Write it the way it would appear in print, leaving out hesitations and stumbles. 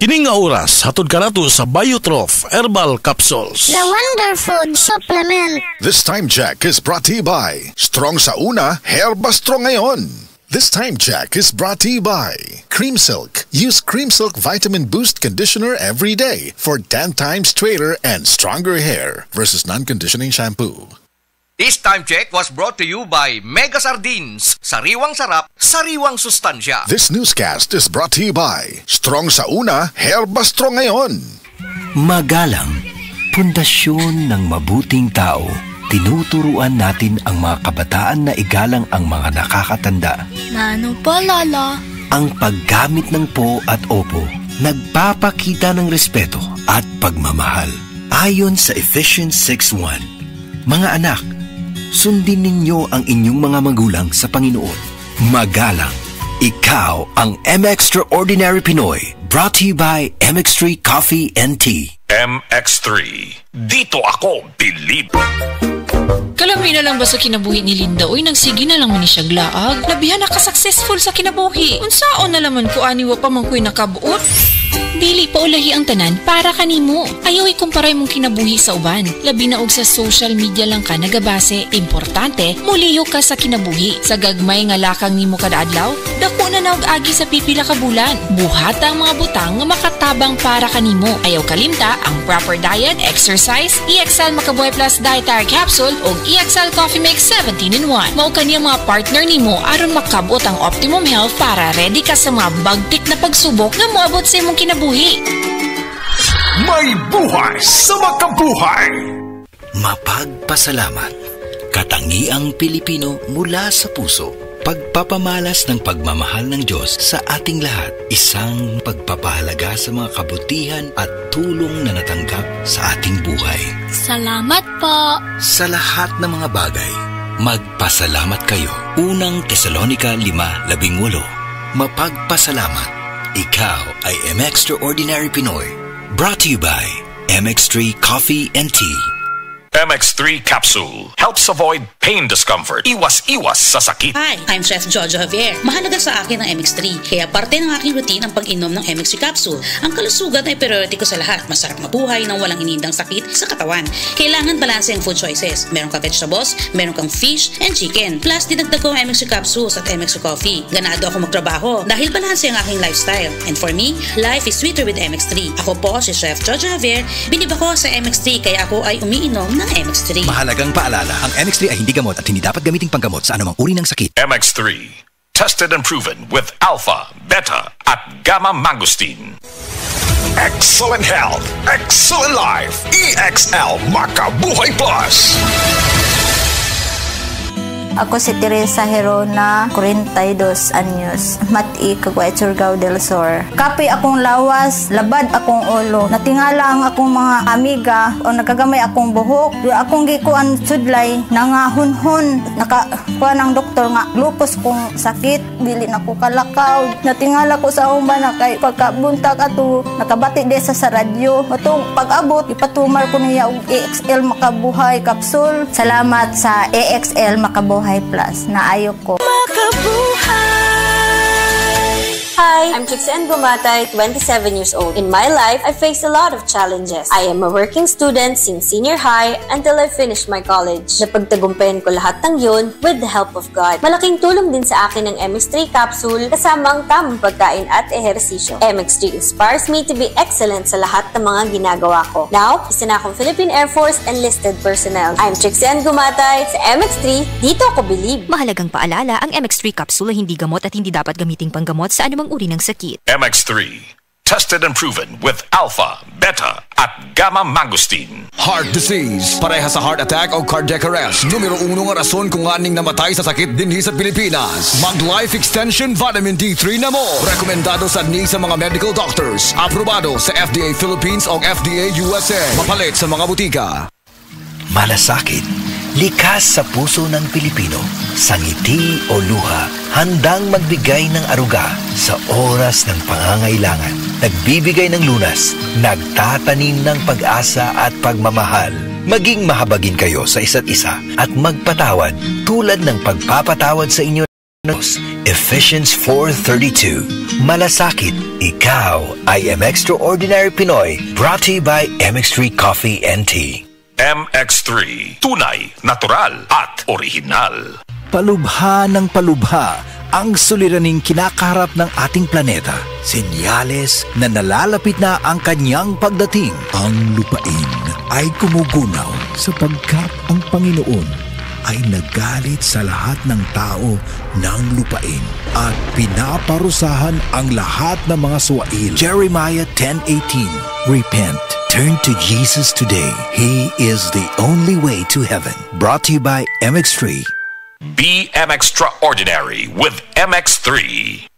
Kining nga oras, hatod ka nato sa Biotrof Herbal Capsules. The Wonder Food Supplement. This time check is brought to you by Strong sa una, Herba Strong ngayon. This time check is brought to you by Cream Silk. Use Cream Silk Vitamin Boost Conditioner every day for 10 times straighter and stronger hair versus non-conditioning shampoo. This time check was brought to you by Mega Sardines. Sariwang sarap, sariwang sustansya. This newscast is brought to you by Strong sa una, Herba Strong ngayon. Magalang, pundasyon ng mabuting tao. Tinuturuan natin ang mga kabataan na igalang ang mga nakakatanda. Ano pa, Lala? Ang paggamit ng po at opo, nagpapakita ng respeto at pagmamahal. Ayon sa Ephesians 6:1, mga anak, sundin ninyo ang inyong mga magulang sa Panginoon. Magalang, ikaw ang M-Extraordinary Pinoy. Brought to you by MX3 Coffee and Tea. MX3. Dito ako believe. Kalami na lang ba sa kinabuhi ni Linda? Uy, nagsige na lang man ni siya glaag. Labihan na ka-successful sa kinabuhi. Unsaon na laman ko aniwa pa man ko'y nakabuot? Dili pa ulahi ang tanan para kanimo. Ayaw ikumparay mong kinabuhi sa uban. Labi na og sa social media lang ka nagabase. Importante, muliyo ka sa kinabuhi. Sa gagmay nga lakang nimo kada adlaw, dako na naog agi sa pipila ka bulan. Buhata ang mga butang nga makatabang para kanimo. Ayaw kalimta ang proper diet, exercise, EXL Makabuhay Plus Dietary Capsule o EXL Coffee Mix 17-in-1. Mao kaniyang mga partner nimo aron makabot ang optimum health para ready ka sa mga bagtik na pagsubok nga moabot sa imong kinabuhi. May buhay sa makabuhay. Mapagpasalamat. Katangiang Pilipino mula sa puso. Pagpapamalas ng pagmamahal ng Diyos sa ating lahat. Isang pagpapahalaga sa mga kabutihan at tulong na natanggap sa ating buhay. Salamat po. Sa lahat ng mga bagay, magpasalamat kayo. Unang Tesalonica 5:18. Mapagpasalamat. Ikaw ay M-Extraordinary Pinoy. Brought to you by MX3 Coffee and Tea. MX3 Capsule helps avoid pain discomfort. Iwas-iwas sa sakit. Hi, I'm Chef Jojo Javier. Mahalaga sa akin ang MX3. Kaya parte ng aking routine ang pag-inom ng MX3 Capsule. Ang kalusugan ay priority ko sa lahat. Masarap mabuhay nang walang inindang sakit sa katawan. Kailangan balanse ang food choices. Meron kang vegetables, meron kang fish and chicken. Plus, dinagdag ko ang MX3 Capsules at MX3 Coffee. Ganado ako magtrabaho dahil balanse ang aking lifestyle. And for me, life is sweeter with MX3. Ako po si Chef Jojo Javier. Bilib ako sa MX3 kaya ako ay umiinom ng MX3. Mahalagang paalala, ang MX3 ay hindi gamot at hindi dapat gamiting panggamot sa anumang uri ng sakit. MX3. Tested and proven with alpha, beta, at gamma mangosteen. Excellent health, excellent life. EXL Makabuhay Plus. Ako si Teresa Herona, 42 anyos, Mati, Caguay, Surigao del Sur. Kapi akong lawas, labad akong ulo. Natingala ang akong mga amiga o nakagamay akong buhok. Akong gikuan sudlay, nangahunhon. Nakakuha ng doktor nga, lupus kong sakit, dili na ko kalakaw. Natingala ko sa umba na kay pagkabuntag ato, nakabati desa sa radyo. Atong pag-abot, ipatumar ko niya og EXL Makabuhay Capsule. Salamat sa EXL Makabuhay Plus na ayok ko. Hi, I'm Trixen Gumatay, 27 years old. In my life, I faced a lot of challenges. I am a working student since senior high until I finished my college. Napagtagumpayan ko lahat ng yun with the help of God. Malaking tulong din sa akin ng MX3 Capsule kasama ang tamang pagkain at ehersisyo. MX3 inspires me to be excellent sa lahat ng mga ginagawa ko. Now, isa na akong Philippine Air Force enlisted personnel. I'm Trixen Gumatay sa MX3, dito ako believe. Mahalagang paalala, ang MX3 Capsule ay hindi gamot at hindi dapat gamiting panggamot sa anumang uri ng sakit. MX3. Tested and proven with alpha, beta, at gamma mangosteen. Heart disease, pareha sa heart attack o cardiac arrest. Numero 1 nga rason kung aning namatay sa sakit dinhi sa Pilipinas. Mag Life Extension Vitamin D3 na mo. Rekomendado sa sa mga medical doctors. Aprobado sa FDA Philippines o FDA USA. Mapalit sa mga butika. Malasakit, likas sa puso ng Pilipino. Sa ngiti o luha, handang magbigay ng aruga sa oras ng pangangailangan. Nagbibigay ng lunas, nagtatanim ng pag-asa at pagmamahal. Maging mahabagin kayo sa isa't isa at magpatawad tulad ng pagpapatawad sa inyo Efficiency 432. Malasakit, ikaw ay M-Extraordinary Pinoy. Brought to you by MX3 Coffee and Tea. MX3, tunay, natural at original. Palubha ng palubha ang suliraning kinakaharap ng ating planeta. Senyales na nalalapit na ang kanyang pagdating. Ang lupain ay kumugunaw sapagkat ang Panginoon ay nagalit sa lahat ng tao ng lupain at pinaparusahan ang lahat ng mga suwail. Jeremiah 10:18. Repent. Turn to Jesus today. He is the only way to heaven. Brought to you by MX3. Be M Extraordinary with MX3.